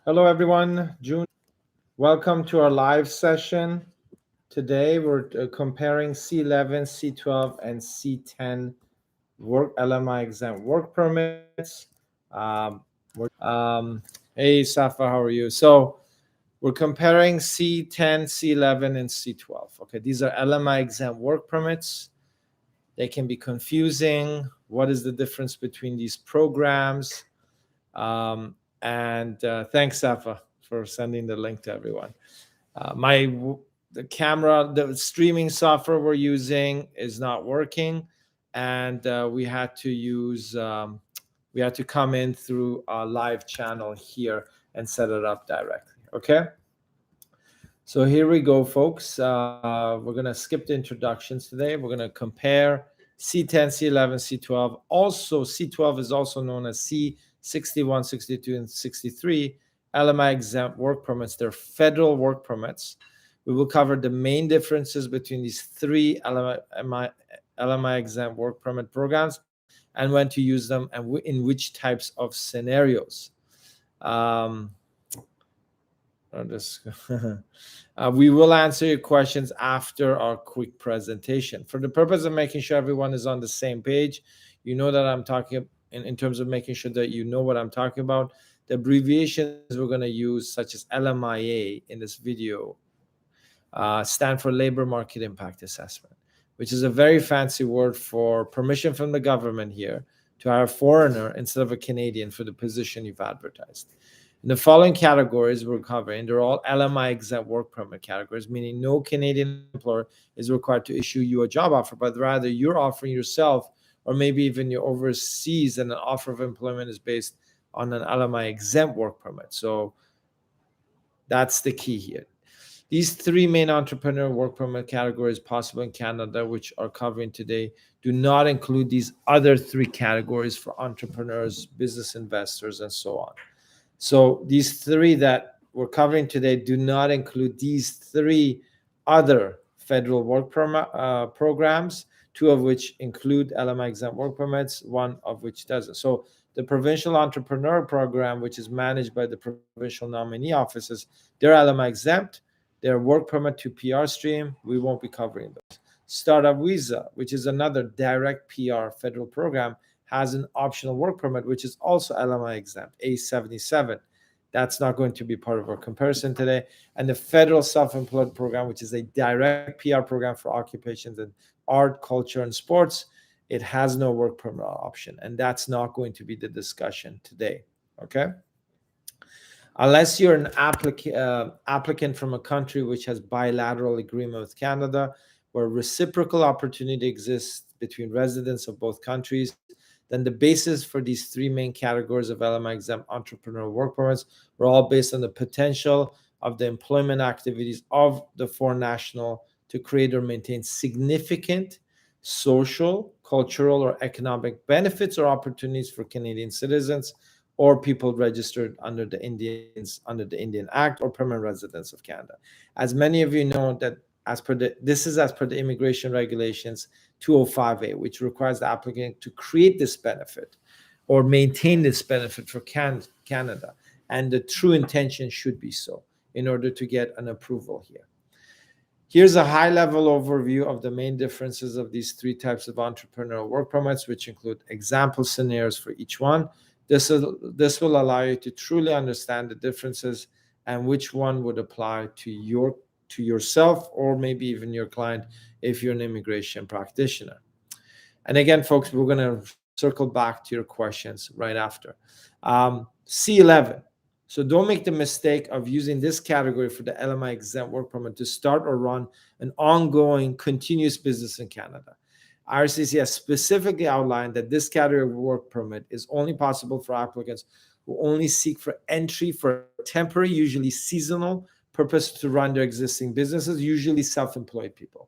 Hello, everyone. June, welcome to our live session. Today, we're comparing C11, C12, and C10 work LMI exempt work permits. Hey, Safa, how are you? So, we're comparing C10, C11, and C12. Okay, these are LMI exempt work permits. They can be confusing. What is the difference between these programs? And thanks, Safa, for sending the link to everyone. The camera, the streaming software we're using is not working, and we had to come in through a live channel here and set it up directly. Okay. So here we go, folks. We're going to skip the introductions today. We're going to compare C10, C11, C12. Also, C12 is also known as C61, 62, and 63 LMI exempt work permits. They're federal work permits. We will cover the main differences between these three LMI exempt work permit programs and when to use them and in which types of scenarios. We will answer your questions after our quick presentation. For the purpose of making sure everyone is on the same page, you know that I'm talking in terms of making sure that you know what I'm talking about. The abbreviations we're going to use, such as LMIA in this video, stand for Labor Market Impact Assessment, which is a very fancy word for permission from the government here to hire a foreigner instead of a Canadian for the position you've advertised. In the following categories we're covering, they're all LMI exempt work permit categories, meaning no Canadian employer is required to issue you a job offer, but rather you're offering yourself, or maybe even you're overseas and an offer of employment is based on an LMI exempt work permit. So that's the key here. These three main entrepreneur work permit categories possible in Canada, which are covering today, do not include these other three categories for entrepreneurs, business investors, and so on. So these three that we're covering today do not include these three other federal work permit programs, two of which include LMI exempt work permits, one of which doesn't. So the Provincial Entrepreneur Program, which is managed by the provincial nominee offices, they're LMI exempt. Their work permit to PR stream, we won't be covering those. Startup Visa, which is another direct PR federal program, has an optional work permit, which is also LMI exempt, A77. That's not going to be part of our comparison today. And the Federal Self-Employed Program, which is a direct PR program for occupations in art, culture, and sports, it has no work permit option. And that's not going to be the discussion today. Okay? Unless you're an applicant from a country which has bilateral agreement with Canada, where reciprocal opportunity exists between residents of both countries, then the basis for these three main categories of LMI exempt entrepreneurial work permits were all based on the potential of the employment activities of the foreign national to create or maintain significant social, cultural, or economic benefits or opportunities for Canadian citizens or people registered under the Indian Act or permanent residents of Canada. As many of you know, that as per the immigration regulations 205A, which requires the applicant to create this benefit or maintain this benefit for Canada. And the true intention should be so in order to get an approval here. Here's a high-level overview of the main differences of these three types of entrepreneurial work permits, which include example scenarios for each one. This will allow you to truly understand the differences and which one would apply to yourself or maybe even your client if you're an immigration practitioner. And again, folks, we're going to circle back to your questions right after. C11. So don't make the mistake of using this category for the LMI exempt work permit to start or run an ongoing continuous business in Canada. RCC has specifically outlined that this category of work permit is only possible for applicants who only seek for entry for temporary, usually seasonal purpose to run their existing businesses, usually self-employed people.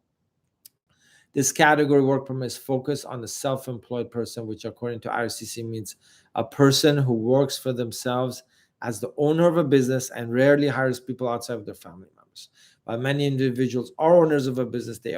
This category work permit is focused on the self-employed person, which according to RCC means a person who works for themselves as the owner of a business and rarely hires people outside of their family members. While many individuals are owners of a business, they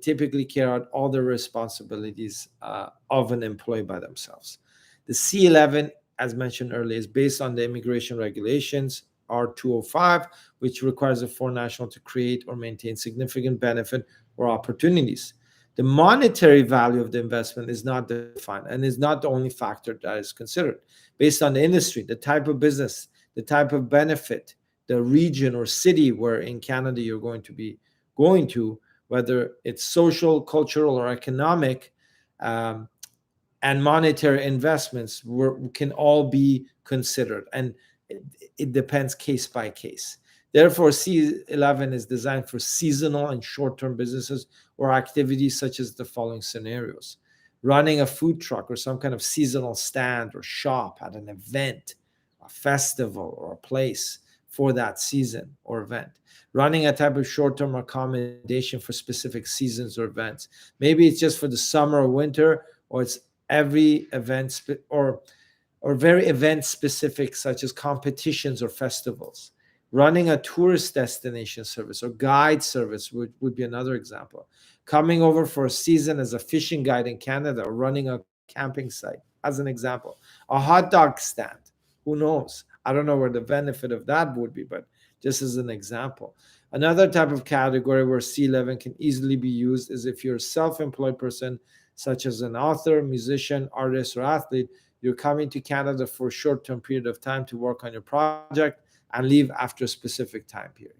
typically carry out all the responsibilities of an employee by themselves. The C11 as mentioned earlier, is based on the immigration regulations R205, which requires a foreign national to create or maintain significant benefit or opportunities. The monetary value of the investment is not defined and is not the only factor that is considered. Based on the industry, the type of business, the type of benefit, the region or city where in Canada you're going to be going to, whether it's social, cultural, or economic, um, and monetary investments can all be considered. And it depends case by case. Therefore, C11 is designed for seasonal and short term businesses or activities such as the following scenarios: running a food truck or some kind of seasonal stand or shop at an event, a festival, or a place for that season or event. Running a type of short term accommodation for specific seasons or events. Maybe it's just for the summer or winter, or it's every event or very event specific, such as competitions or festivals. Running a tourist destination service or guide service would be another example. Coming over for a season as a fishing guide in Canada, or running a camping site, as an example. A hot dog stand, who knows? I don't know where the benefit of that would be, but just as an example. Another type of category where C11 can easily be used is if you're a self employed person, such as an author, musician, artist, or athlete. You're coming to Canada for a short term period of time to work on your project and leave after a specific time period.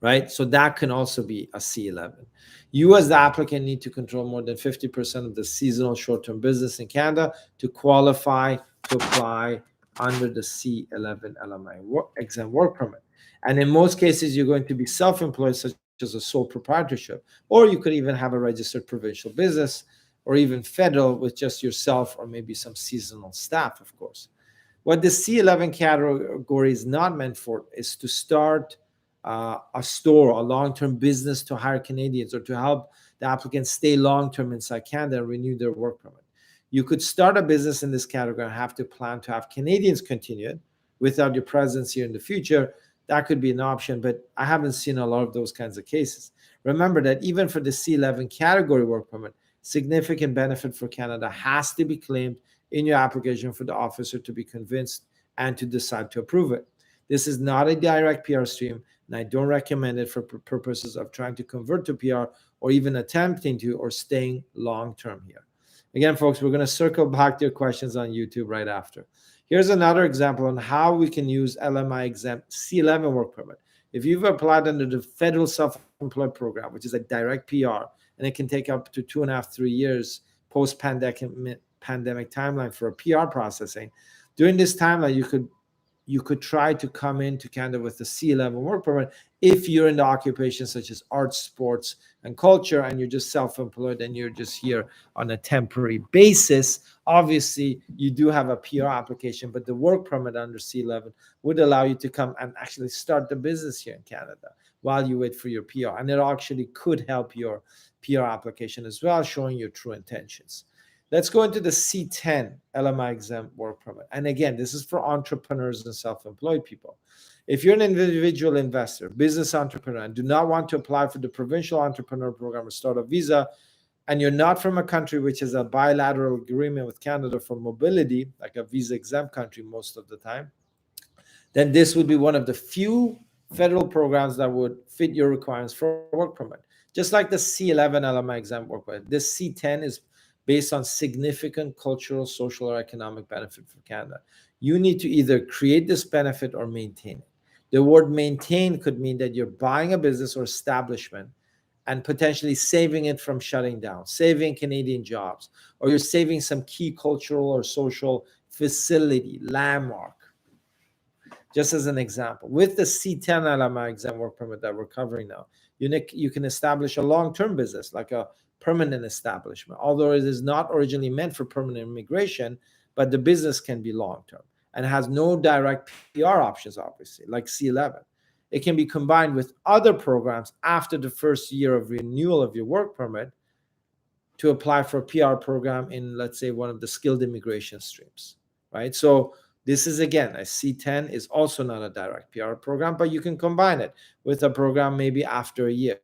Right? So that can also be a C11. You, as the applicant, need to control more than 50% of the seasonal short term business in Canada to qualify to apply under the C11 LMI exempt work permit. And in most cases, you're going to be self employed, such as a sole proprietorship, or you could even have a registered provincial business, or even federal with just yourself or maybe some seasonal staff, of course. What the C11 category is not meant for is to start a store, a long term business to hire Canadians, or to help the applicants stay long term inside Canada and renew their work permit. You could start a business in this category and have to plan to have Canadians continue it without your presence here in the future. That could be an option, but I haven't seen a lot of those kinds of cases. Remember that even for the C11 category work permit, significant benefit for Canada has to be claimed in your application for the officer to be convinced and to decide to approve it. This is not a direct PR stream, and I don't recommend it for purposes of trying to convert to PR or even attempting to or staying long term here. Again, folks, we're going to circle back to your questions on YouTube right after. Here's another example on how we can use LMI exempt C11 work permit. If you've applied under the federal self-employed program, which is a direct PR, and it can take up to 2.5, 3 years post-pandemic timeline for a PR processing. During this timeline, you could try to come into Canada with the C11 work permit if you're in the occupations such as arts, sports, and culture, and you're just self-employed and you're just here on a temporary basis. Obviously, you do have a PR application, but the work permit under C11 would allow you to come and actually start the business here in Canada while you wait for your PR. And it actually could help your PR application as well, showing your true intentions. Let's go into the C10 LMI exempt work permit. And again, this is for entrepreneurs and self-employed people. If you're an individual investor, business entrepreneur, and do not want to apply for the provincial entrepreneur program or startup visa, and you're not from a country which has a bilateral agreement with Canada for mobility, like a visa exempt country most of the time, then this would be one of the few federal programs that would fit your requirements for a work permit. Just like the C11 LMI exempt work permit, this C10 is based on significant cultural, social, or economic benefit for Canada. You need to either create this benefit or maintain it. The word maintain could mean that you're buying a business or establishment and potentially saving it from shutting down, saving Canadian jobs, or you're saving some key cultural or social facility, landmark. Just as an example, with the C10 LMI exempt work permit that we're covering now, you can establish a long-term business, like a permanent establishment, although it is not originally meant for permanent immigration, but the business can be long-term and has no direct PR options, obviously, like C11. It can be combined with other programs after the first year of renewal of your work permit to apply for a PR program in, let's say, one of the skilled immigration streams, right? So this is, again, a C10 is also not a direct PR program, but you can combine it with a program maybe after a year.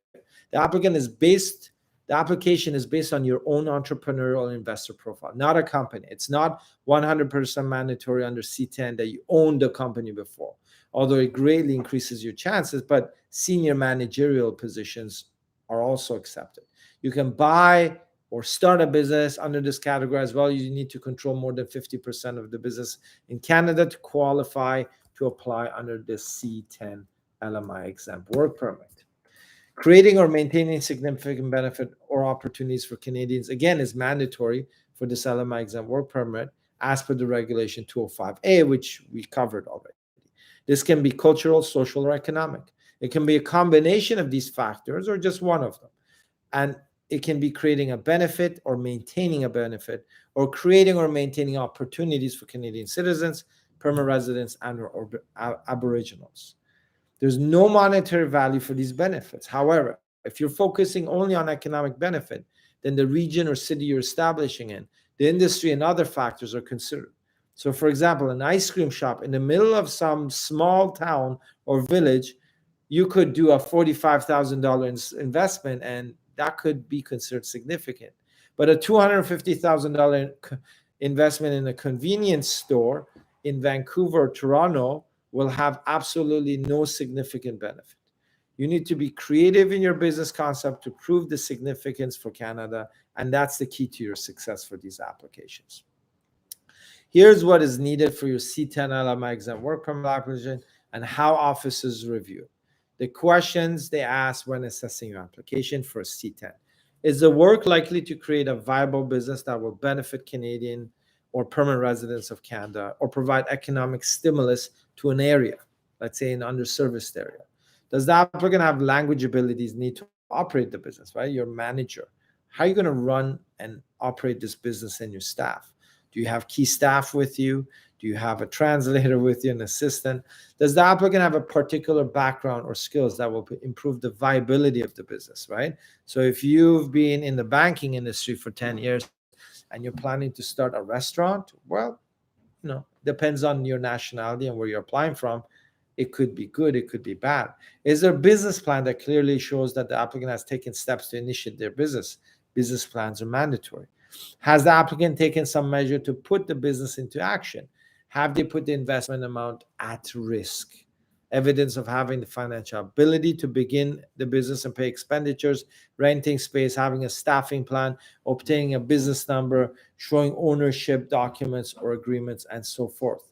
The applicant is based The application is based on your own entrepreneurial investor profile, not a company. It's not 100% mandatory under C10 that you owned the company before, although it greatly increases your chances, but senior managerial positions are also accepted. You can buy or start a business under this category as well. You need to control more than 50% of the business in Canada to qualify to apply under the C10 LMI exempt work permit. Creating or maintaining significant benefit or opportunities for Canadians, again, is mandatory for this LMI exempt work permit as per the regulation 205A, which we covered already. This can be cultural, social, or economic. It can be a combination of these factors or just one of them. And it can be creating a benefit or maintaining a benefit, or creating or maintaining opportunities for Canadian citizens, permanent residents, and or Aboriginals. There's no monetary value for these benefits. However, if you're focusing only on economic benefit, then the region or city you're establishing in, the industry, and other factors are considered. So, for example, an ice cream shop in the middle of some small town or village, you could do a $45,000 investment, and that could be considered significant. But a $250,000 investment in a convenience store in Vancouver or Toronto will have absolutely no significant benefit. You need to be creative in your business concept to prove the significance for Canada, and that's the key to your success for these applications. Here's what is needed for your C10 LMI exempt work permit application and how offices review. The questions they ask when assessing your application for a C10. Is the work likely to create a viable business that will benefit Canadian or permanent residents of Canada, or provide economic stimulus to an area, let's say an underserviced area? Does the applicant have language abilities need to operate the business, right? Your manager. How are you going to run and operate this business and your staff? Do you have key staff with you? Do you have a translator with you, an assistant? Does the applicant have a particular background or skills that will improve the viability of the business, right? So if you've been in the banking industry for 10 years and you're planning to start a restaurant, well, depends on your nationality and where you're applying from. It could be good, it could be bad. Is there a business plan that clearly shows that the applicant has taken steps to initiate their business? Business plans are mandatory. Has the applicant taken some measure to put the business into action? Have they put the investment amount at risk? Evidence of having the financial ability to begin the business and pay expenditures, renting space, having a staffing plan, obtaining a business number, showing ownership documents or agreements, and so forth.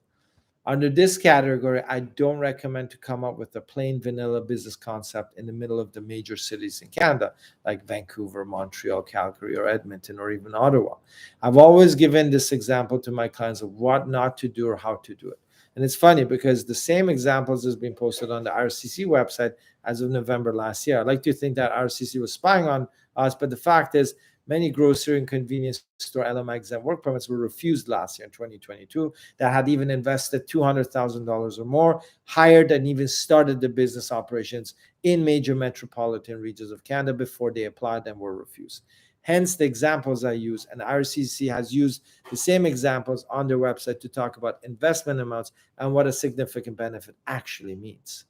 Under this category, I don't recommend to come up with a plain vanilla business concept in the middle of the major cities in Canada, like Vancouver, Montreal, Calgary, or Edmonton, or even Ottawa. I've always given this example to my clients of what not to do or how to do it. And it's funny because the same examples has been posted on the RCC website as of November last year. I like to think that RCC was spying on us, but the fact is many grocery and convenience store LMI exempt work permits were refused last year in 2022 that had even invested $200,000 or more, hired and even started the business operations in major metropolitan regions of Canada before they applied and were refused. Hence the examples I use, and RCC has used the same examples on their website to talk about investment amounts and what a significant benefit actually means.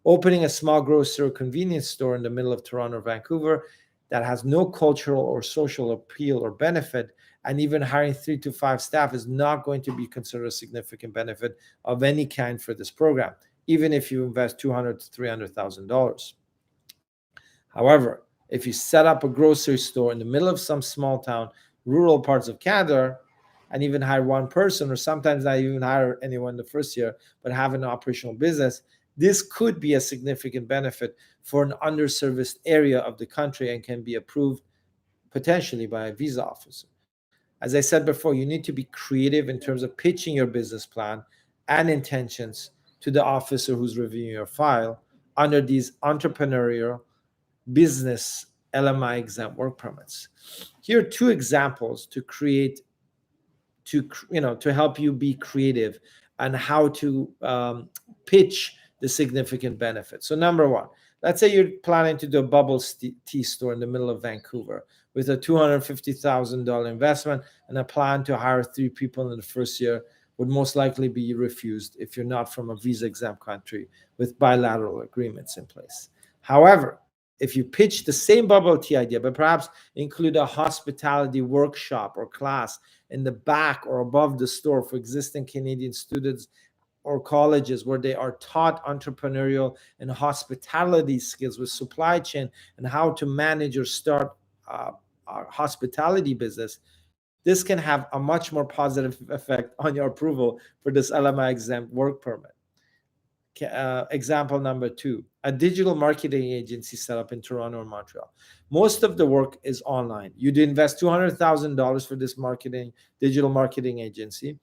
Opening a small grocery or convenience store in the middle of Toronto or Vancouver that has no cultural or social appeal or benefit, and even hiring 3 to 5 staff is not going to be considered a significant benefit of any kind for this program, even if you invest $200,000 to $300,000. However, if you set up a grocery store in the middle of some small town, rural parts of Canada, and even hire one person, or sometimes not even hire anyone the first year, but have an operational business, this could be a significant benefit for an underserviced area of the country and can be approved potentially by a visa officer. As I said before, you need to be creative in terms of pitching your business plan and intentions to the officer who's reviewing your file under these entrepreneurial business LMI exempt work permits. Here are 2 examples to help you be creative and how to pitch the significant benefits. So number 1, let's say you're planning to do a bubble tea store in the middle of Vancouver with a $250,000 investment and a plan to hire 3 people in the first year would most likely be refused if you're not from a visa exempt country with bilateral agreements in place. However, If you pitch the same bubble tea idea, but perhaps include a hospitality workshop or class in the back or above the store for existing Canadian students or colleges where they are taught entrepreneurial and hospitality skills with supply chain and how to manage or start a hospitality business, this can have a much more positive effect on your approval for this LMI exempt work permit. Example number 2, a digital marketing agency set up in Toronto or Montreal. Most of the work is online. You'd invest $200,000 for this digital marketing agency,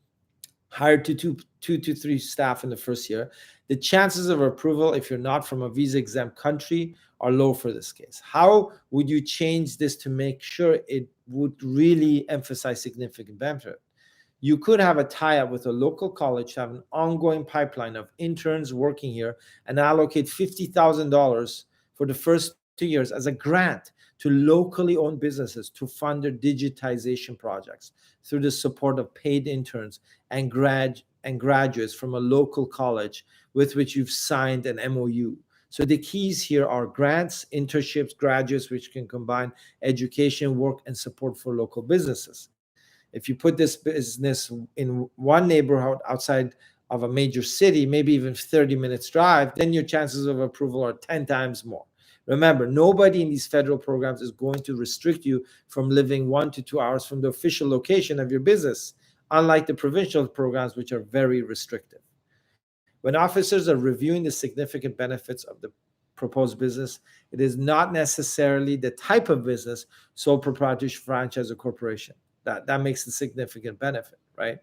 hired two to three staff in the first year. The chances of approval, if you're not from a visa exempt country, are low for this case. How would you change this to make sure it would really emphasize significant benefit? You could have a tie-up with a local college to have an ongoing pipeline of interns working here and allocate $50,000 for the first 2 years as a grant to locally owned businesses to fund their digitization projects through the support of paid interns and graduates from a local college with which you've signed an MOU. So the keys here are grants, internships, graduates, which can combine education, work, and support for local businesses. If you put this business in one neighborhood outside of a major city, maybe even 30 minutes drive, then your chances of approval are 10 times more. Remember, nobody in these federal programs is going to restrict you from living 1 to 2 hours from the official location of your business, unlike the provincial programs, which are very restrictive. When officers are reviewing the significant benefits of the proposed business, it is not necessarily the type of business, sole proprietorship, franchise, or corporation. That makes a significant benefit, right?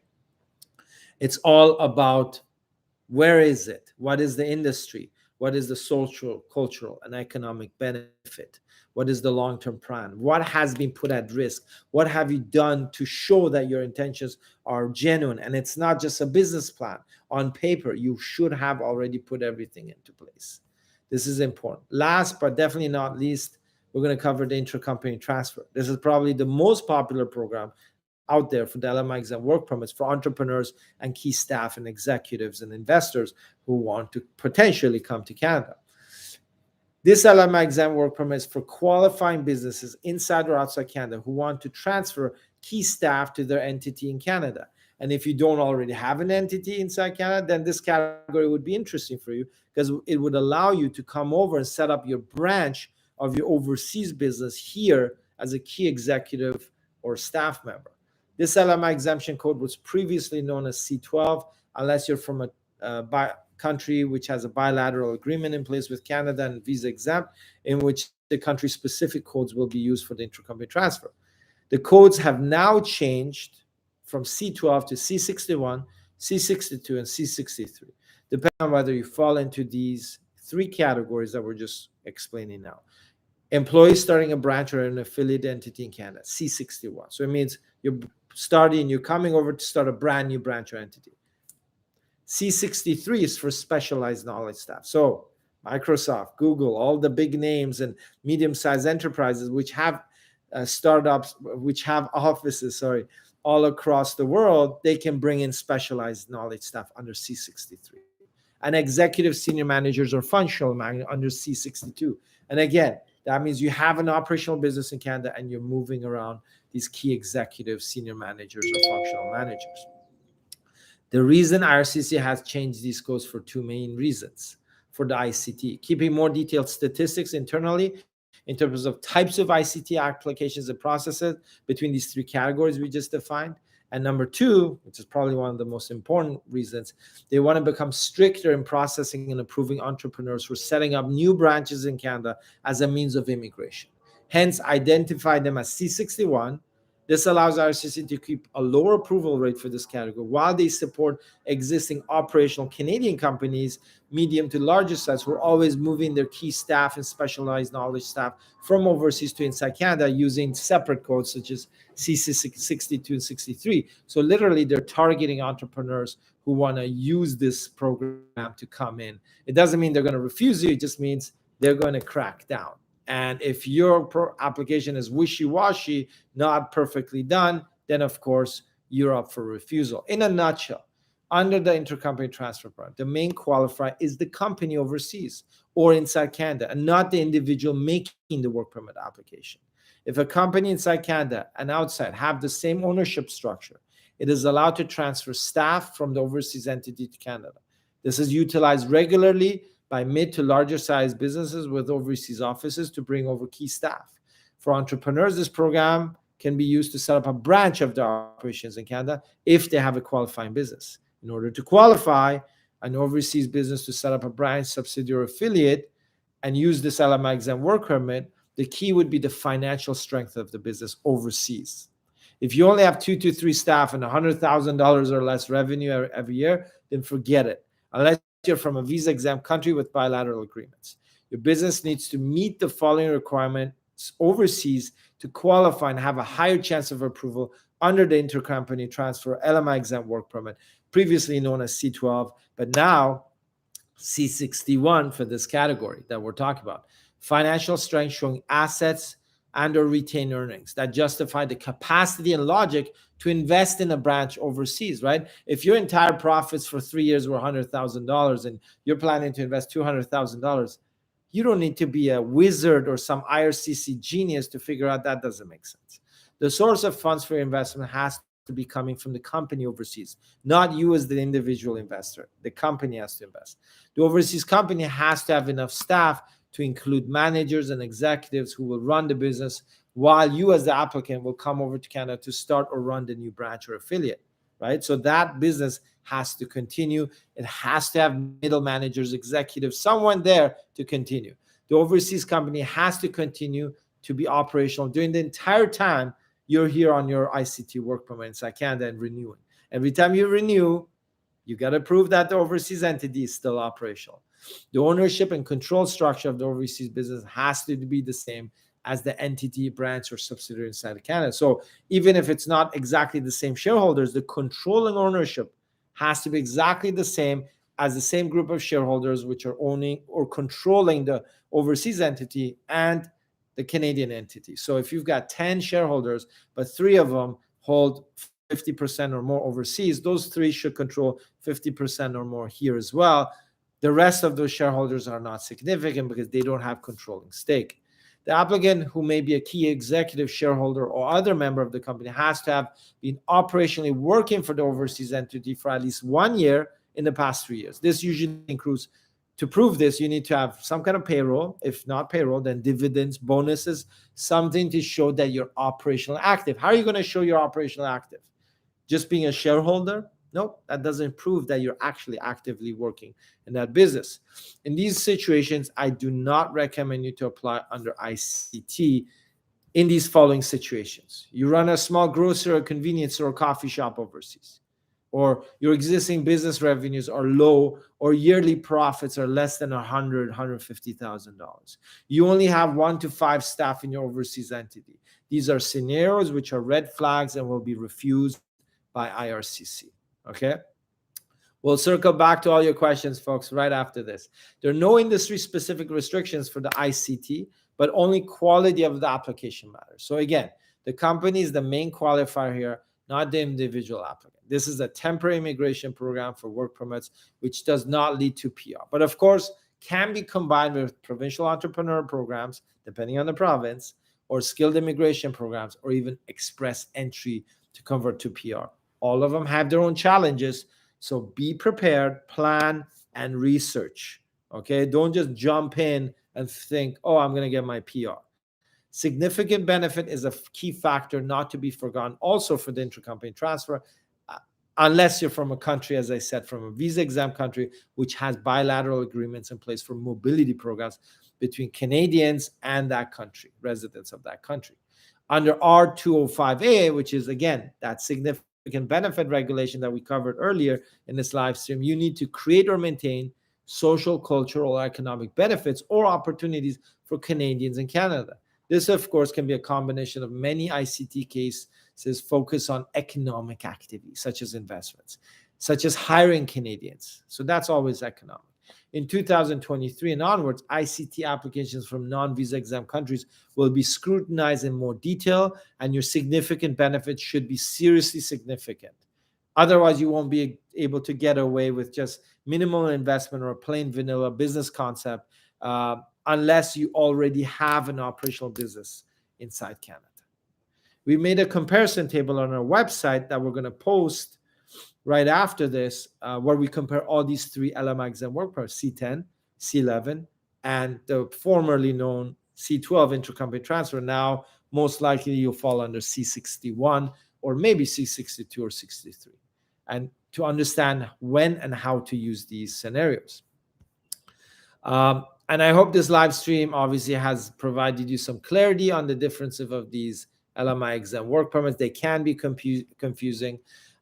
It's all about where is it? What is the industry? What is the social, cultural, and economic benefit? What is the long-term plan? What has been put at risk? What have you done to show that your intentions are genuine? And it's not just a business plan. On paper, you should have already put everything into place. This is important. Last, but definitely not least, we're going to cover the intra-company transfer. This is probably the most popular program out there for the LMI exempt work permits for entrepreneurs and key staff and executives and investors who want to potentially come to Canada. This LMI exempt work permit is for qualifying businesses inside or outside Canada who want to transfer key staff to their entity in Canada. And if you don't already have an entity inside Canada, then this category would be interesting for you because it would allow you to come over and set up your branch of your overseas business here as a key executive or staff member. This LMI exemption code was previously known as C12, unless you're from a country which has a bilateral agreement in place with Canada and visa exempt, in which the country-specific codes will be used for the intercompany transfer. The codes have now changed from C12 to C61, C62, and C63, depending on whether you fall into these 3 categories that we're just explaining now. Employees starting a branch or an affiliate entity in Canada, C61. So it means you're coming over to start a brand new branch or entity. C63 is for specialized knowledge staff. So Microsoft, Google, all the big names and medium-sized enterprises which have startups, which have offices, all across the world, they can bring in specialized knowledge staff under C63. And executive senior managers or functional managers under C62. And again, that means you have an operational business in Canada and you're moving around these key executive senior managers or functional managers. The reason IRCC has changed these codes for 2 main reasons for the ICT: keeping more detailed statistics internally in terms of types of ICT applications and processes between these 3 categories we just defined. And number 2, which is probably one of the most important reasons, they want to become stricter in processing and approving entrepreneurs who are setting up new branches in Canada as a means of immigration. Hence, identify them as C61. This allows IRCC to keep a lower approval rate for this category while they support existing operational Canadian companies, medium to larger size, who are always moving their key staff and specialized knowledge staff from overseas to inside Canada using separate codes such as C62 and 63. So literally, they're targeting entrepreneurs who want to use this program to come in. It doesn't mean they're going to refuse you. It just means they're going to crack down. And if your application is wishy-washy, not perfectly done, then of course you're up for refusal. In a nutshell, Under the intercompany transfer program, the main qualifier is the company overseas or inside Canada and not the individual making the work permit application. If a company inside Canada and outside have the same ownership structure, it is allowed to transfer staff from the overseas entity to Canada. This is utilized regularly by mid to larger size businesses with overseas offices to bring over key staff. For entrepreneurs, this program can be used to set up a branch of their operations in Canada if they have a qualifying business. In order to qualify an overseas business to set up a branch, subsidiary, or affiliate and use this LMI exempt work permit, the key would be the financial strength of the business overseas. If you only have 2 to 3 staff and $100,000 or less revenue every year, then forget it. Unless you're from a visa exempt country with bilateral agreements. Your business needs to meet the following requirements overseas to qualify and have a higher chance of approval under the intercompany transfer LMI exempt work permit, previously known as C12, but now C61 for this category that we're talking about. Financial strength showing assets and or retained earnings that justify the capacity and logic to invest in a branch overseas, right? If your entire profits for 3 years were $100,000 and you're planning to invest $200,000, you don't need to be a wizard or some IRCC genius to figure out that doesn't make sense. The source of funds for investment has to be coming from the company overseas, not you as the individual investor. The company has to invest. The overseas company has to have enough staff to include managers and executives who will run the business, while you as the applicant will come over to Canada to start or run the new branch or affiliate, right? So that business has to continue. It has to have middle managers, executives, someone there to continue. The overseas company has to continue to be operational during the entire time you're here on your ICT work permit inside Canada and renewing. Every time you renew, you got to prove that the overseas entity is still operational. The ownership and control structure of the overseas business has to be the same as the entity, branch, or subsidiary inside of Canada. So even if it's not exactly the same shareholders, the controlling ownership has to be exactly the same as the same group of shareholders which are owning or controlling the overseas entity and the Canadian entity. So if you've got 10 shareholders, but 3 of them hold 50% or more overseas, those 3 should control 50% or more here as well. The rest of those shareholders are not significant because they don't have controlling stake. The applicant, who may be a key executive shareholder or other member of the company, has to have been operationally working for the overseas entity for at least 1 year in the past 3 years. This usually includes, to prove this, you need to have some kind of payroll. If not payroll, then dividends, bonuses, something to show that you're operationally active. How are you going to show you're operationally active? Just being a shareholder? Nope, that doesn't prove that you're actually actively working in that business. In these situations, I do not recommend you to apply under ICT in these following situations. You run a small grocery or convenience store or coffee shop overseas, or your existing business revenues are low, or yearly profits are less than $150,000. You only have 1 to 5 staff in your overseas entity. These are scenarios which are red flags and will be refused by IRCC. Okay, we'll circle back to all your questions, folks, right after this. There are no industry-specific restrictions for the ICT, but only quality of the application matters. So again, the company is the main qualifier here, not the individual applicant. This is a temporary immigration program for work permits, which does not lead to PR, but of course can be combined with provincial entrepreneur programs, depending on the province, or skilled immigration programs, or even express entry to convert to PR. All of them have their own challenges, so be prepared, plan, and research. Okay, don't just jump in and think, oh, I'm going to get my PR. Significant benefit is a key factor not to be forgotten also for the intercompany transfer, unless you're from a country, as I said, from a visa-exempt country, which has bilateral agreements in place for mobility programs between Canadians and that country, residents of that country. Under R205A, which is, again, that significant benefit regulation that we covered earlier in this live stream, you need to create or maintain social, cultural, or economic benefits or opportunities for Canadians in Canada. This, of course, can be a combination of many ICT cases focus on economic activities, such as investments, such as hiring Canadians. So that's always economic. In 2023 and onwards, ICT applications from non-visa exempt countries will be scrutinized in more detail, and your significant benefits should be seriously significant. Otherwise, you won't be able to get away with just minimal investment or a plain vanilla business concept, unless you already have an operational business inside Canada. We made a comparison table on our website that we're going to post right after this, where we compare all these three LMI exempt work permits, C10, C11, and the formerly known C12 intercompany transfer. Now, most likely you'll fall under C61 or maybe C62 or 63. And to understand when and how to use these scenarios. And I hope this live stream obviously has provided you some clarity on the differences of these LMI exempt work permits. They can be confusing.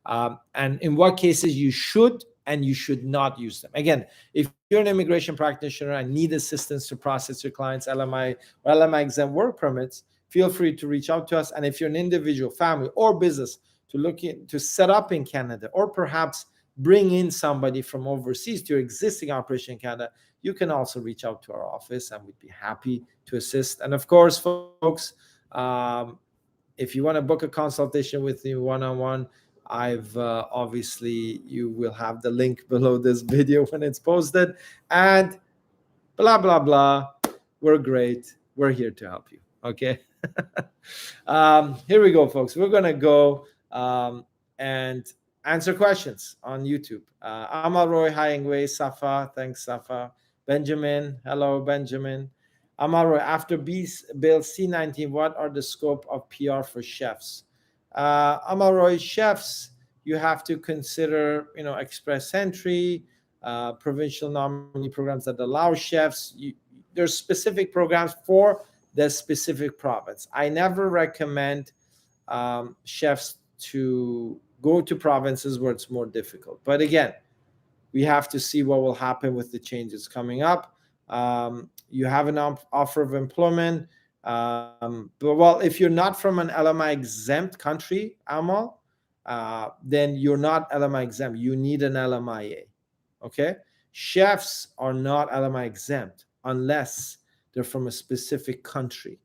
And in what cases you should and you should not use them. Again, if you're an immigration practitioner and need assistance to process your clients' LMI or LMI exempt work permits, feel free to reach out to us. And if you're an individual, family, or business to set up in Canada, or perhaps bring in somebody from overseas to your existing operation in Canada, you can also reach out to our office and we'd be happy to assist. And of course, folks, if you want to book a consultation with me one-on-one, obviously you will have the link below this video when it's posted, and blah, blah, blah. We're great. We're here to help you. Okay. Here we go, folks. We're going to go and answer questions on YouTube. Amal Roy, hi Ingwe, Safa, thanks Safa. Benjamin, hello Benjamin. Amal Roy, after Bill C19, what are the scope of PR for chefs? Amal Roy, chefs, you have to consider, express entry, provincial nominee programs that allow chefs. There's specific programs for the specific province. I never recommend chefs to go to provinces where it's more difficult. But again, we have to see what will happen with the changes coming up. You have an offer of employment. But if you're not from an LMI exempt country, Amal, then you're not LMI exempt. You need an LMIA. Okay? Chefs are not LMI exempt unless they're from a specific country.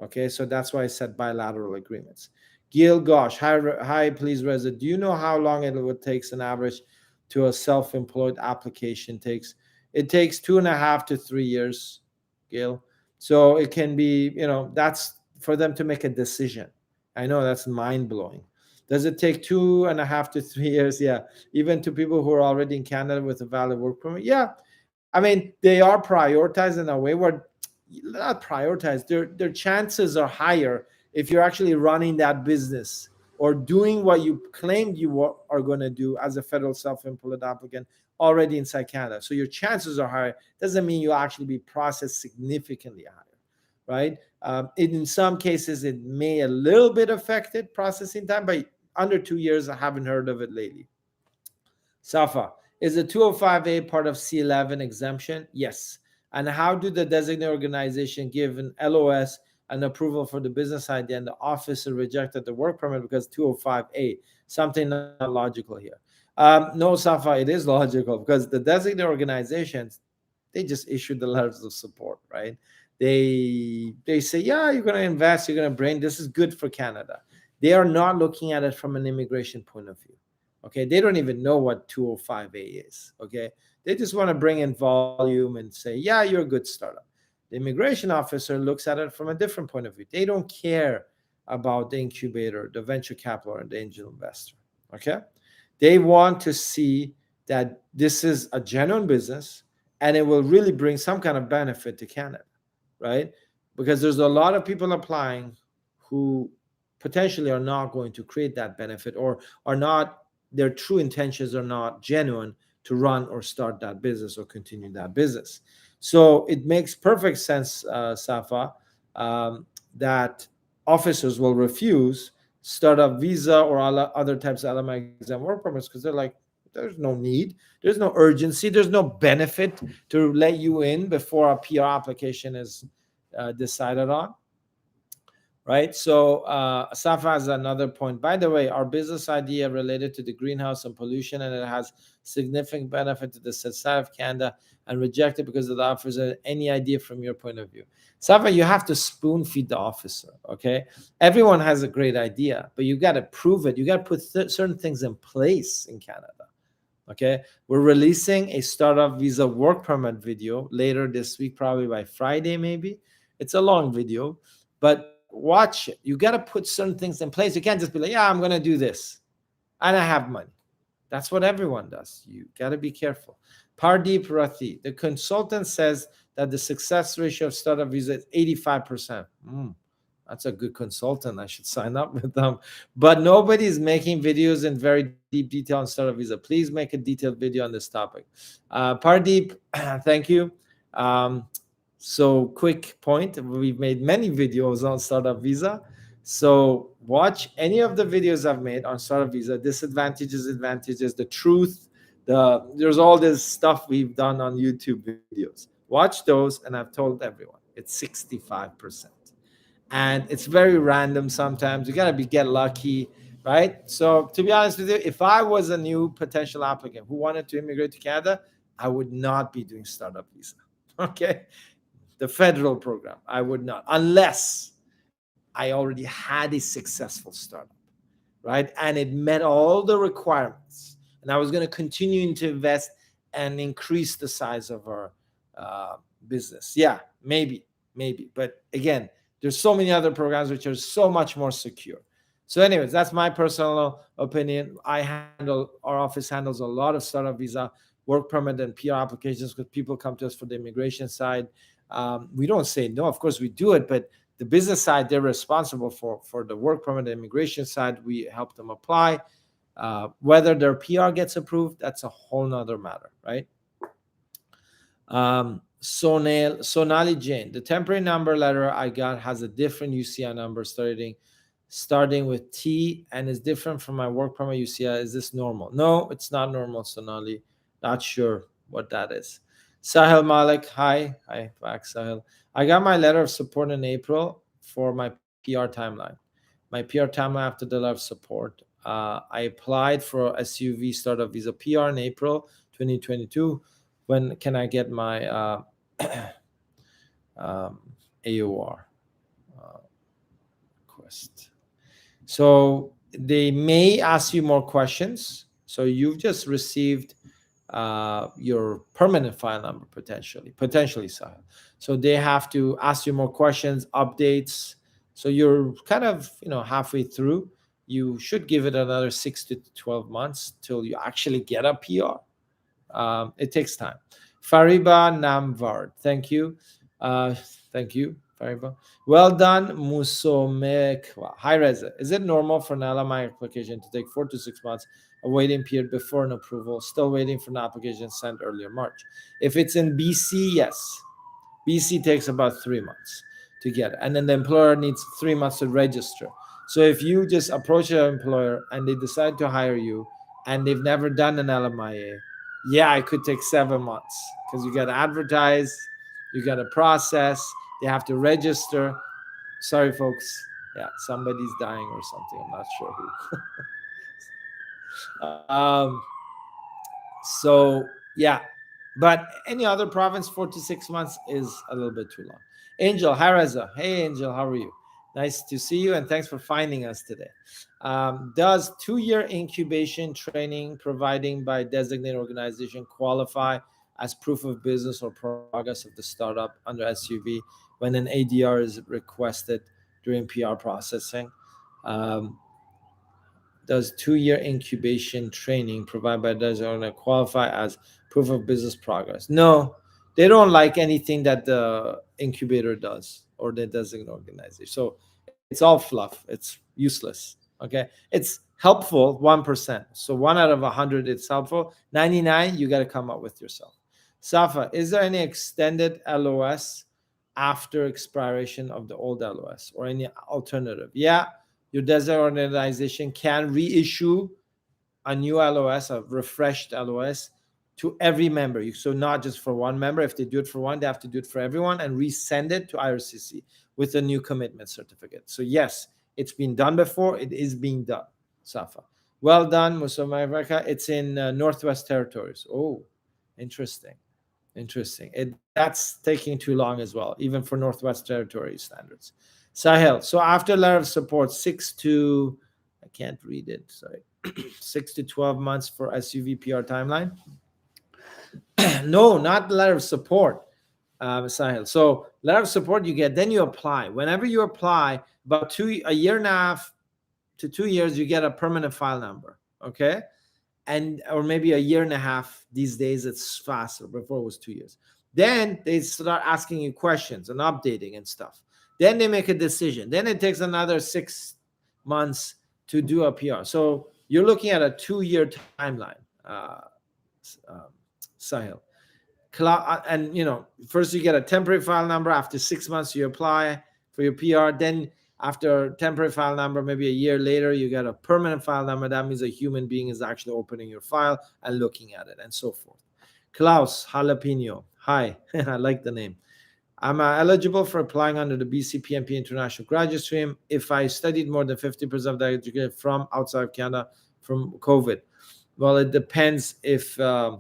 Okay? So that's why I said bilateral agreements. Gil Gosh, hi, please, Reza. Do you know how long it would take an average to a self-employed application takes? It takes 2.5 to 3 years, Gil. So it can be, that's for them to make a decision. I know that's mind-blowing. Does it take 2.5 to 3 years? Yeah. Even to people who are already in Canada with a valid work permit? Yeah. I mean, they are prioritized in a way where, not prioritized, their chances are higher if you're actually running that business or doing what you claimed you are going to do as a federal self-employed applicant already inside Canada. So your chances are higher. Doesn't mean you'll actually be processed significantly higher, right? In some cases, it may a little bit affected processing time, but under 2 years, I haven't heard of it lately. Safa, is the 205A part of C11 exemption? Yes. And how do the designated organization give an LOS and approval for the business idea, and the officer rejected the work permit because 205A? Something not logical here. No, Safa, it is logical because the designated organizations, they just issued the letters of support, right? They say, yeah, you're going to invest, you're going to bring, this is good for Canada. They are not looking at it from an immigration point of view. Okay, they don't even know what 205A is. Okay, they just want to bring in volume and say, yeah, you're a good startup. The immigration officer looks at it from a different point of view. They don't care about the incubator, the venture capital, or the angel investor. Okay, they want to see that this is a genuine business and it will really bring some kind of benefit to Canada, right? Because there's a lot of people applying who potentially are not going to create that benefit, or are not, their true intentions are not genuine to run or start that business or continue that business. So it makes perfect sense, Safa, that officers will refuse startup visa or other types of LMI exempt work permits because they're like, there's no need, there's no urgency, there's no benefit to let you in before a PR application is decided on. Right. So Safa has another point. By the way, our business idea related to the greenhouse and pollution, and it has significant benefit to the society of Canada, and rejected because of the officer. Any idea from your point of view? Safa, you have to spoon feed the officer. Okay. Everyone has a great idea, but you got to prove it. You got to put certain things in place in Canada. Okay, we're releasing a startup visa work permit video later this week, probably by Friday, maybe. It's a long video, but watch it. You got to put certain things in place. You can't just be like, yeah, I'm going to do this and I have money. That's what everyone does. You got to be careful. Pardeep Rathi, the consultant says that the success ratio of startup visa is 85%. That's a good consultant. I should sign up with them. But nobody's making videos in very deep detail on startup visa. Please make a detailed video on this topic. Pardeep, thank you. So quick point, we've made many videos on startup visa. So watch any of the videos I've made on startup visa, disadvantages, advantages, the truth. There's all this stuff we've done on YouTube videos. Watch those, and I've told everyone it's 65%. And it's very random sometimes. You gotta get lucky, right? So to be honest with you, if I was a new potential applicant who wanted to immigrate to Canada, I would not be doing startup visa. Okay, the federal program, I would not, unless I already had a successful startup, right? And it met all the requirements. And I was going to continue to invest and increase the size of our business. Yeah, maybe. But again, there's so many other programs which are so much more secure. So anyways, that's my personal opinion. Our office handles a lot of startup visa, work permit, and PR applications because people come to us for the immigration side. We don't say no, of course we do it, but the business side, they're responsible for the work permit. The immigration side, we help them apply. Whether their PR gets approved, that's a whole nother matter, right? Sonali Jain, the temporary number letter I got has a different UCI number starting with T and is different from my work permit UCI. Is this normal? No, it's not normal, Sonali. Not sure what that is. Sahil Malik, hi back, Sahil. I got my letter of support in April for my PR timeline. My PR timeline after the letter of support. I applied for SUV startup visa PR in April 2022. When can I get my AOR request? So they may ask you more questions. So you've just received your permanent file number potentially, Sahil. So they have to ask you more questions, updates. So you're kind of halfway through. You should give it another 6 to 12 months till you actually get a PR. It takes time. Fariba Namvard, thank you. Fariba. Well done, Musomekwa. Hi, Reza. Is it normal for an LMI application to take 4 to 6 months, a waiting period before an approval, still waiting for an application sent earlier March? If it's in BC, yes. BC takes about 3 months to get it. And then the employer needs 3 months to register. So if you just approach your employer and they decide to hire you and they've never done an LMIA, yeah, it could take 7 months because you got to advertise, you got to process, they have to register. Sorry, folks. Yeah, somebody's dying or something. I'm not sure who. So yeah, but any other province, 4 to 6 months is a little bit too long. Angel, hi Reza. Hey Angel, how are you? Nice to see you, and thanks for finding us today. Does 2-year incubation training providing by designated organization qualify as proof of business or progress of the startup under SUV when an ADR is requested during PR processing? Does 2-year incubation training provided by designated qualify as proof of business progress? No, they don't like anything that the incubator does or the designated organization. So it's all fluff. It's useless. Okay, it's helpful 1%. So 1 out of 100, it's helpful. 99, you got to come up with yourself. Safa, is there any extended LOS after expiration of the old LOS or any alternative? Yeah, your designated organization can reissue a new LOS, a refreshed LOS to every member. So not just for one member. If they do it for one, they have to do it for everyone and resend it to IRCC with a new commitment certificate. So yes, it's been done before. It is being done. Safa. Well done, Musamaraka. It's in Northwest Territories. Oh, interesting. That's taking too long as well, even for Northwest Territory standards. Sahel. So after letter of support, 6 to, I can't read it. Sorry. 6 to 12 months for SUV PR timeline. No, not letter of support, Sahil. So letter of support you get, then you apply. Whenever you apply, about a year and a half to 2 years, you get a permanent file number. Okay. And or maybe a year and a half. These days it's faster. Before it was 2 years. Then they start asking you questions and updating and stuff. Then they make a decision. Then it takes another 6 months to do a PR. So you're looking at a 2-year timeline, um, Sahil. And first you get a temporary file number. After 6 months you apply for your PR. Then after temporary file number, maybe a year later, you get a permanent file number. That means a human being is actually opening your file and looking at it, and so forth. Klaus Jalapeno, hi. I like the name. I'm eligible for applying under the BCPMP International Graduate Stream if I studied more than 50% of the degree from outside of Canada from COVID. Well, it depends if I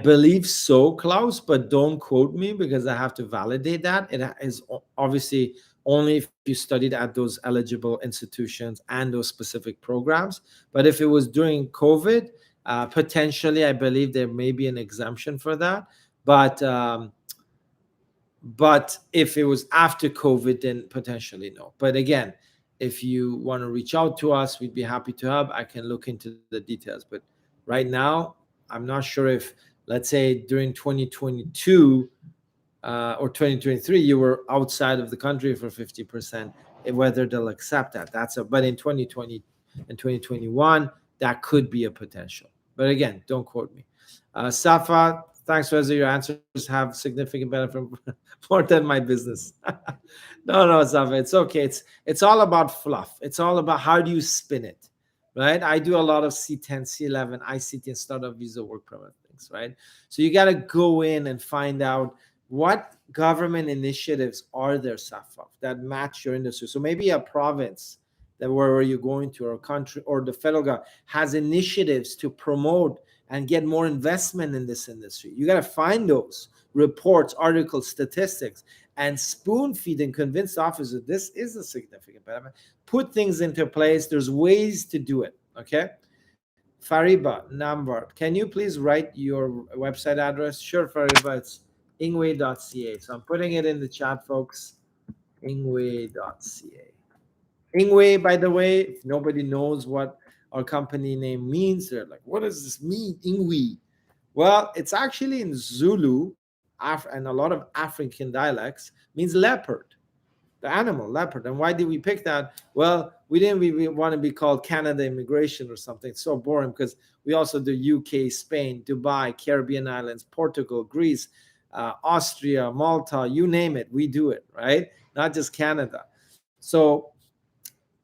believe so, Klaus, but don't quote me because I have to validate that. It is obviously only if you studied at those eligible institutions and those specific programs. But if it was during COVID, potentially, I believe there may be an exemption for that. But if it was after COVID, then potentially no. But again, if you want to reach out to us, we'd be happy to help. I can look into the details. But right now, I'm not sure if, let's say, during 2022 or 2023, you were outside of the country for 50%, whether they'll accept that. But in 2020 and 2021, that could be a potential. But again, don't quote me. Safa, thanks, Reza. Your answers have significant benefit more than my business. No, Safa, it's okay. It's all about fluff. It's all about how do you spin it, right? I do a lot of C10, C11, ICT, and startup visa work permit things, right? So you got to go in and find out what government initiatives are there, Safa, that match your industry. So maybe a province that where you're going to, or a country, or the federal government has initiatives to promote and get more investment in this industry. You got to find those reports, articles, statistics, and spoon feed and convince the officer this is a significant benefit. Put things into place. There's ways to do it. Okay. Fariba Nambar, can you please write your website address? Sure, Fariba. It's ingwe.ca. So I'm putting it in the chat, folks. ingwe.ca. Ingwe, by the way, if nobody knows what our company name means, they're like, what does this mean, Ingwe? Well, it's actually in Zulu and a lot of African dialects means leopard, the animal leopard. And why did we pick that? Well, we didn't want to be called Canada Immigration or something. It's so boring because we also do UK, Spain, Dubai, Caribbean islands, Portugal, Greece, Austria, Malta, you name it, we do it, right? Not just Canada. So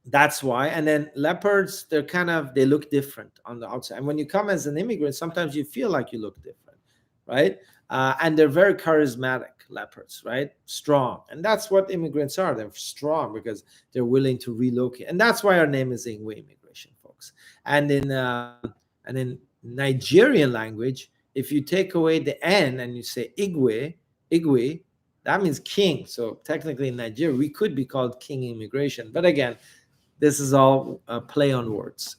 that's why. And then leopards, they look different on the outside. And when you come as an immigrant, sometimes you feel like you look different, right? And they're very charismatic leopards, right? Strong. And that's what immigrants are. They're strong because they're willing to relocate. And that's why our name is Ingwe Immigration, folks. And in Nigerian language, if you take away the N and you say Igwe, that means king. So technically in Nigeria, we could be called King Immigration. But again, this is all a play on words.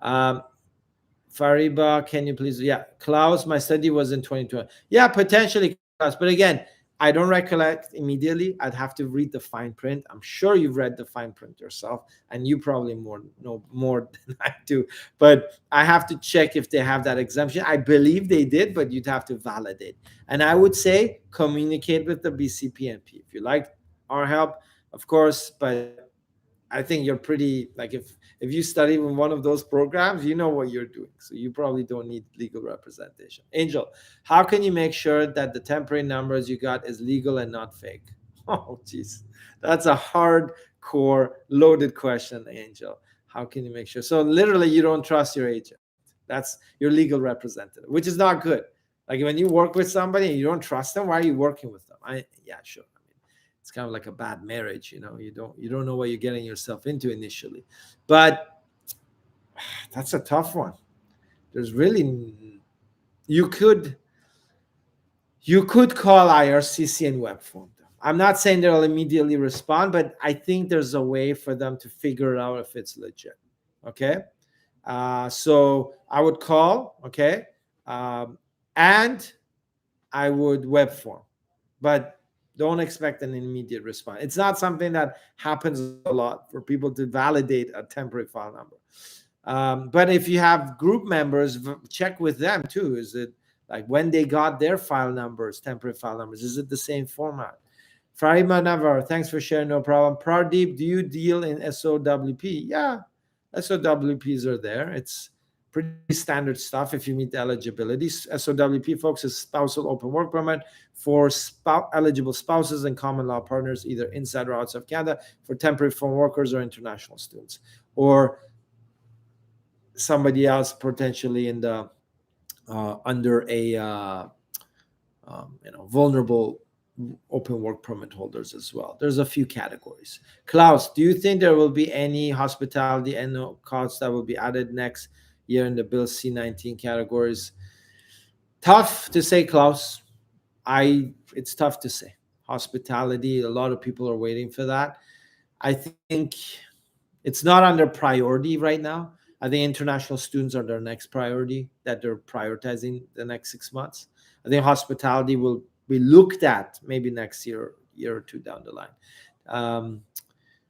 Fariba, can you please? Yeah, Klaus, my study was in 2020. Yeah, potentially, Klaus. But again, I don't recollect immediately. I'd have to read the fine print. I'm sure you've read the fine print yourself, and you probably know more than I do. But I have to check if they have that exemption. I believe they did, but you'd have to validate. And I would say communicate with the BCPMP. If you like our help, of course, but I think you're pretty, like, if you study in one of those programs, you know what you're doing. So you probably don't need legal representation. Angel, how can you make sure that the temporary numbers you got is legal and not fake? Oh, geez. That's a hardcore loaded question, Angel. How can you make sure? So literally you don't trust your agent. That's your legal representative, which is not good. Like when you work with somebody and you don't trust them, why are you working with them? Yeah, sure. It's kind of like a bad marriage, you don't know what you're getting yourself into initially. But that's a tough one. There's really, you could call IRCC and web form them. I'm not saying they'll immediately respond, but I think there's a way for them to figure it out if it's legit. Okay. So I would call, okay, and I would web form, but don't expect an immediate response. It's not something that happens a lot for people to validate a temporary file number. But if you have group members, check with them too. Is it like when they got their file numbers, temporary file numbers? Is it the same format? Farima Navar, thanks for sharing. No problem. Pradeep, do you deal in SOWP? Yeah, SOWPs are there. It's pretty standard stuff if you meet the eligibility. SOWP, folks, is spousal open work permit for eligible spouses and common law partners, either inside or outside of Canada, for temporary foreign workers or international students, or somebody else potentially in the under a vulnerable open work permit holders as well. There's a few categories. Klaus, do you think there will be any hospitality and costs that will be added next year in the Bill C19 categories? Tough to say, Klaus. It's tough to say. Hospitality, a lot of people are waiting for that. I think it's not under priority right now. I think international students are their next priority that they're prioritizing the next 6 months. I think hospitality will be looked at maybe next year or two down the line.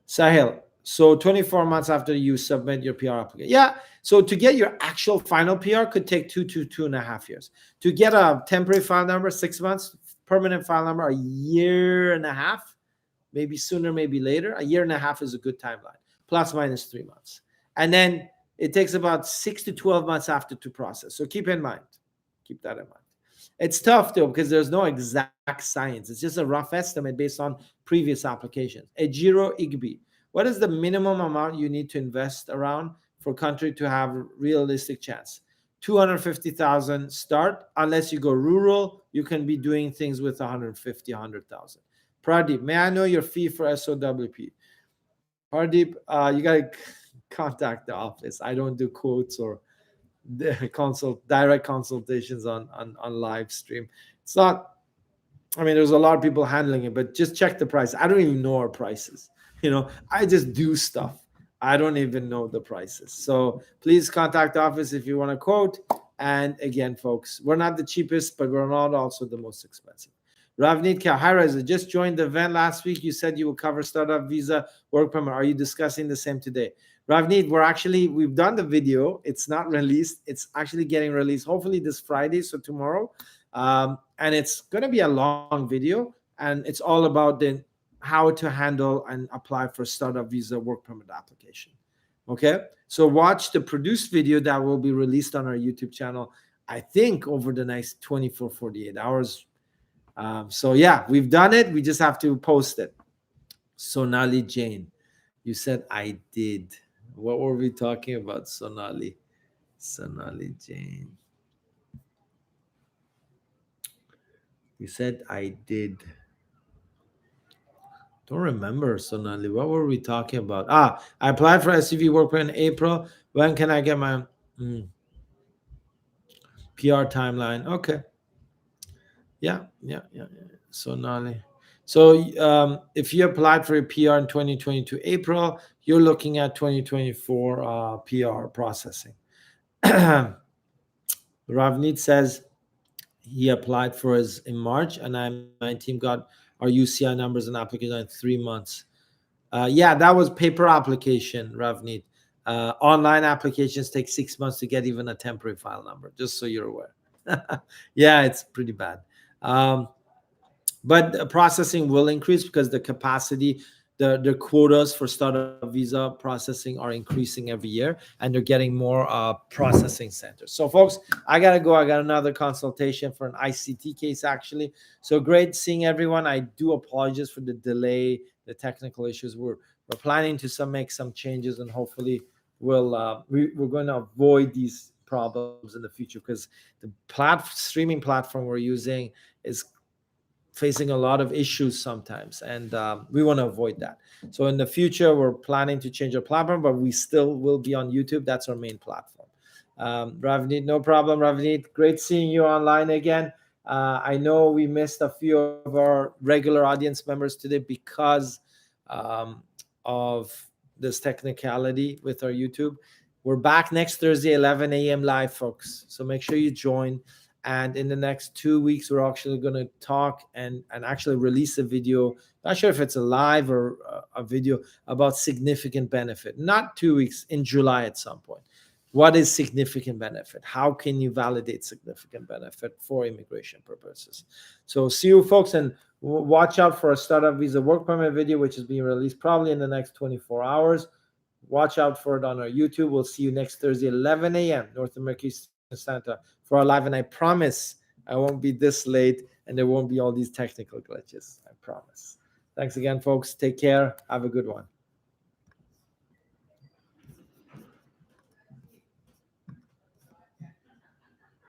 Sahil, so 24 months after you submit your PR application. Yeah. So to get your actual final PR could take 2.5 years. To get a temporary file number, 6 months, permanent file number, a year and a half, maybe sooner, maybe later. A year and a half is a good timeline, plus minus 3 months. And then it takes about 6 to 12 months after to process. So keep that in mind. It's tough though, because there's no exact science. It's just a rough estimate based on previous applications. Ejiro Igby, what is the minimum amount you need to invest around for country to have a realistic chance? 250,000 start. Unless you go rural, you can be doing things with 150, 100,000. Pradeep, may I know your fee for SOWP? Pradeep, you got to contact the office. I don't do quotes or direct consultations on live stream. It's not, I mean, there's a lot of people handling it, but just check the price. I don't even know our prices. I just do stuff. I don't even know the prices. So please contact the office if you want to quote. And again, folks, we're not the cheapest, but we're not also the most expensive. Ravneet Kya, hi Reza, just joined the event last week. You said you will cover startup visa work permit. Are you discussing the same today? Ravneet, we've done the video. It's not released. It's actually getting released hopefully this Friday, so tomorrow. And it's going to be a long video, and it's all about how to handle and apply for startup visa work permit application. Okay, so watch the produced video that will be released on our YouTube channel, I think over the next 24, 48 hours. So yeah, we've done it. We just have to post it. Sonali Jane, you said I did. What were we talking about, Sonali? Sonali Jane. You said I did. Don't remember, Sonali. What were we talking about? I applied for SUV work permit in April. When can I get my PR timeline? Okay. Yeah. Sonali. So if you applied for a PR in 2022 April, you're looking at 2024 PR processing. Ravneet says he applied for his in March, and my team got our UCI numbers and application in 3 months. Yeah, that was paper application, Ravneet. Online applications take 6 months to get even a temporary file number, just so you're aware. Yeah, it's pretty bad. But the processing will increase because the capacity, the quotas for startup visa processing are increasing every year, and they're getting more processing centers. So folks, I gotta go. I got another consultation for an ICT case actually. So great seeing everyone. I do apologize for the delay, the technical issues. We're planning to make some changes, and hopefully we're going to avoid these problems in the future, because the streaming platform we're using is facing a lot of issues sometimes, and we want to avoid that. So in the future, we're planning to change our platform, but we still will be on YouTube. That's our main platform. Ravneet, no problem. Ravneet, great seeing you online again. I know we missed a few of our regular audience members today because of this technicality with our YouTube. We're back next Thursday, 11 a.m. live, folks. So make sure you join. And in the next 2 weeks, we're actually going to talk and actually release a video. Not sure if it's a live or a video about significant benefit. Not 2 weeks, in July at some point. What is significant benefit? How can you validate significant benefit for immigration purposes? So see you, folks, and watch out for a startup visa work permit video, which is being released probably in the next 24 hours. Watch out for it on our YouTube. We'll see you next Thursday, 11 a.m. North America Eastern Standard for our live. And I promise I won't be this late and there won't be all these technical glitches. I promise. Thanks again, folks. Take care. Have a good one.